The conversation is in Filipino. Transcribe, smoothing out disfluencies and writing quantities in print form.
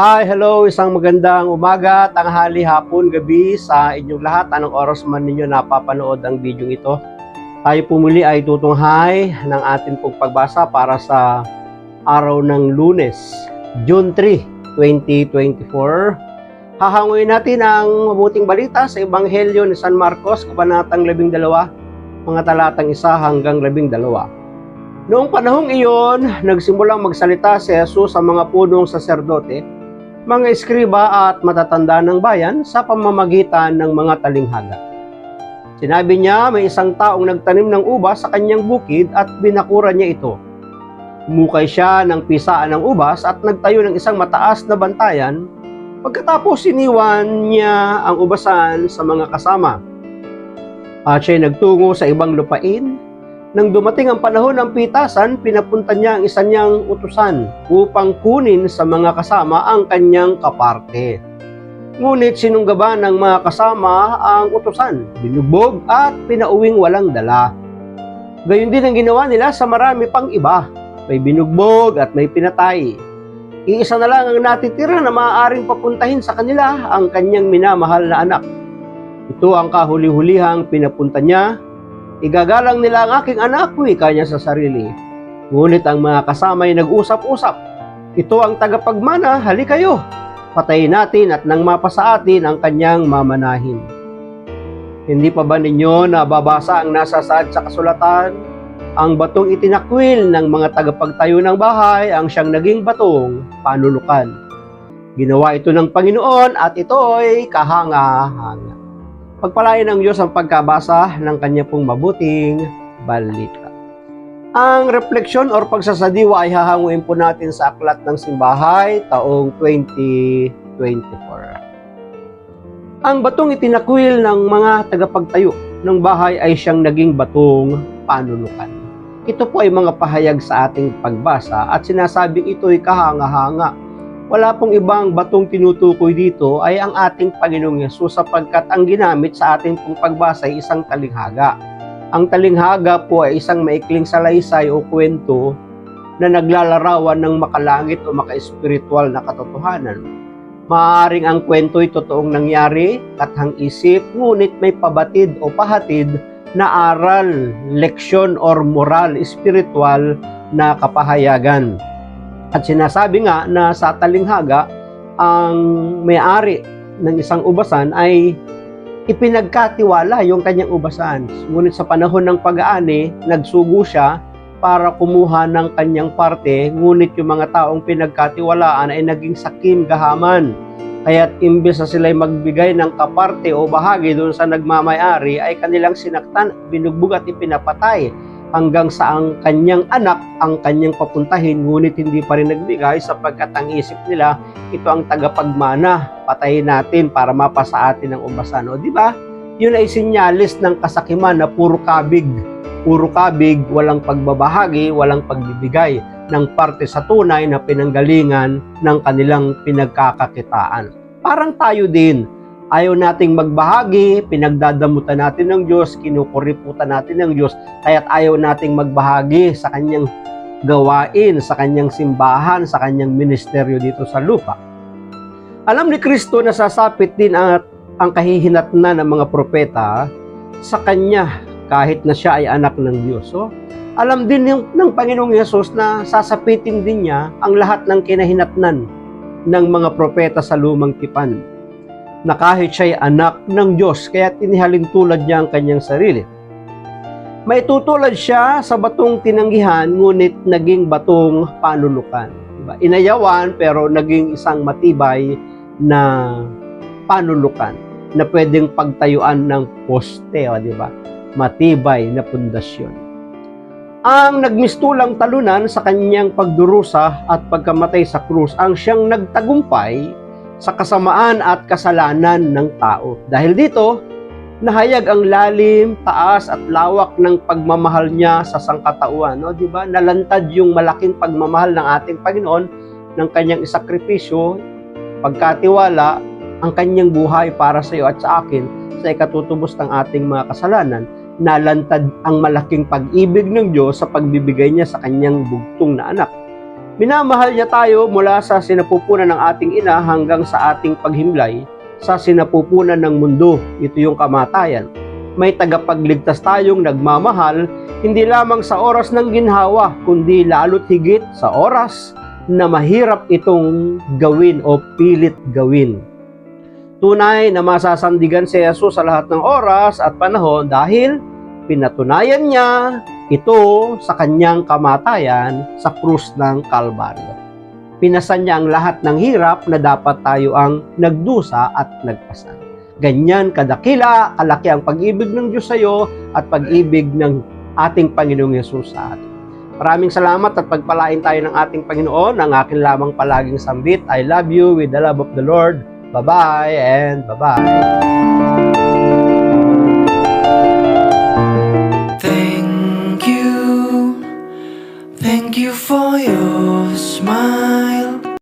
Hi, hello, isang magandang umaga, tanghali, hapon, gabi sa inyong lahat. Anong oras man ninyo napapanood ang video ito. Tayo pumuli ay tutunghay ng ating pong pagbasa para sa araw ng Lunes, June 3, 2024. Hahanguin natin ang mabuting balita sa Ebanghelyo ni San Marcos, Kabanatang 12, mga talatang 1 hanggang 12. Noong panahong iyon, nagsimulang magsalita si Jesus sa mga punong saserdote, mga eskriba at matatanda ng bayan sa pamamagitan ng mga talinghaga. Sinabi niya, may isang taong nagtanim ng ubas sa kanyang bukid at binakuran niya ito. Umukay siya ng pisaan ng ubas at nagtayo ng isang mataas na bantayan. Pagkatapos iniwan niya ang ubasan sa mga kasama. At siya'y nagtungo sa ibang lupain. Nang dumating ang panahon ng pitasan, pinapunta niya ang isa niyang utusan upang kunin sa mga kasama ang kanyang kaparte. Ngunit sinunggaban ng mga kasama ang utusan, binugbog at pinauwing walang dala. Gayon din ang ginawa nila sa marami pang iba, may binugbog at may pinatay. Iisa na lang ang natitira na maaaring papuntahin sa kanila, ang kanyang minamahal na anak. Ito ang kahuli-hulihang pinapunta niya. Igagalang nila ang aking anak, wika niya sa sarili. Ngunit ang mga kasama ay nag-usap-usap. Ito ang tagapagmana, hali kayo. Patayin natin at nang mapasa atin ang kanyang mamanahin. Hindi pa ba ninyo nababasa ang nasasaad sa kasulatan? Ang batong itinakwil ng mga tagapagtayo ng bahay ang siyang naging batong panulukan. Ginawa ito ng Panginoon at ito'y kahanga-hanga. Pagpalain ng Diyos ang pagkabasa ng kanya pong mabuting balita. Ang refleksyon or pagsasadiwa ay hahanguin po natin sa Aklat ng Simbahay taong 2024. Ang batong itinakwil ng mga tagapagtayo ng bahay ay siyang naging batong panulukan. Ito po ay mga pahayag sa ating pagbasa at sinasabing ito'y kahanga-hanga. Wala pong ibang batong tinutukoy dito ay ang ating Panginoong Yesus sapagkat ang ginamit sa ating pong pagbasa ay isang talinghaga. Ang talinghaga po ay isang maikling salaysay o kwento na naglalarawan ng makalangit o maka-espiritual na katotohanan. Maaaring ang kwento ay totoong nangyari, kathang-isip, ngunit may pabatid o pahatid na aral, leksyon or moral, espiritual na kapahayagan. At sinasabi nga na sa talinghaga, ang may-ari ng isang ubasan ay ipinagkatiwala yung kanyang ubasan. Ngunit sa panahon ng pag-aani, nagsugo siya para kumuha ng kanyang parte, ngunit yung mga taong pinagkatiwalaan ay naging sakim gahaman. Kaya't imbes na sila'y magbigay ng kaparte o bahagi doon sa nagmamay-ari, ay kanilang sinaktan, binugbog at ipinapatay. Hanggang sa ang kanyang anak ang kanyang papuntahin, ngunit hindi pa rin nagbigay sapagkat ang isip nila, ito ang tagapagmana, patayin natin para mapasa atin ang ubasan. O di ba? Yun ay sinyalis ng kasakiman na puro kabig, walang pagbabahagi, walang pagbibigay ng parte sa tunay na pinanggalingan ng kanilang pinagkakakitaan. Parang tayo din, ayaw nating magbahagi, pinagdadamutan natin ng Diyos, kinukuriputan natin ng Diyos, kaya't ayaw nating magbahagi sa kanyang gawain, sa kanyang simbahan, sa kanyang ministeryo dito sa lupa. Alam ni Kristo na sasapit din ang kahihinatnan ng mga propeta sa kanya kahit na siya ay anak ng Diyos. So, alam din ng Panginoong Yesus na sasapitin din niya ang lahat ng kinahinatnan ng mga propeta sa lumang tipan, na kahit siya'y anak ng Diyos, kaya inihalin tulad niya ang kanyang sarili. Maitutulad siya sa batong tinanggihan, ngunit naging batong panulukan. Diba? Inayawan, pero naging isang matibay na panulukan na pwedeng pagtayuan ng poste, diba? Matibay na pundasyon. Ang nagmistulang talunan sa kanyang pagdurusa at pagkamatay sa krus ang siyang nagtagumpay sa kasamaan at kasalanan ng tao. Dahil dito, nahayag ang lalim, taas at lawak ng pagmamahal niya sa sangkatauhan. No, di ba? Nalantad yung malaking pagmamahal ng ating Panginoon ng kanyang isakripisyo, pagkatiwala, ang kanyang buhay para sa iyo at sa akin sa ikatutubos ng ating mga kasalanan. Nalantad ang malaking pag-ibig ng Diyos sa pagbibigay niya sa kanyang bugtong na anak. Minamahal niya tayo mula sa sinapupunan ng ating ina hanggang sa ating paghimlay sa sinapupunan ng mundo. Ito yung kamatayan. May tagapagligtas tayong nagmamahal, hindi lamang sa oras ng ginhawa, kundi lalo't higit sa oras na mahirap itong gawin o pilit gawin. Tunay na masasandigan si Jesus sa lahat ng oras at panahon dahil pinatunayan niya ito sa kanyang kamatayan sa krus ng Kalbaryo. Pinasan niya ang lahat ng hirap na dapat tayo ang nagdusa at nagpasan. Ganyan kadakila, kalaki ang pag-ibig ng Diyos sa iyo at pag-ibig ng ating Panginoong Yesus sa atin. Maraming salamat at pagpalain tayo ng ating Panginoon. Ang akin lamang palaging sambit, I love you with the love of the Lord. Bye-bye and bye-bye. Thank you for your smile.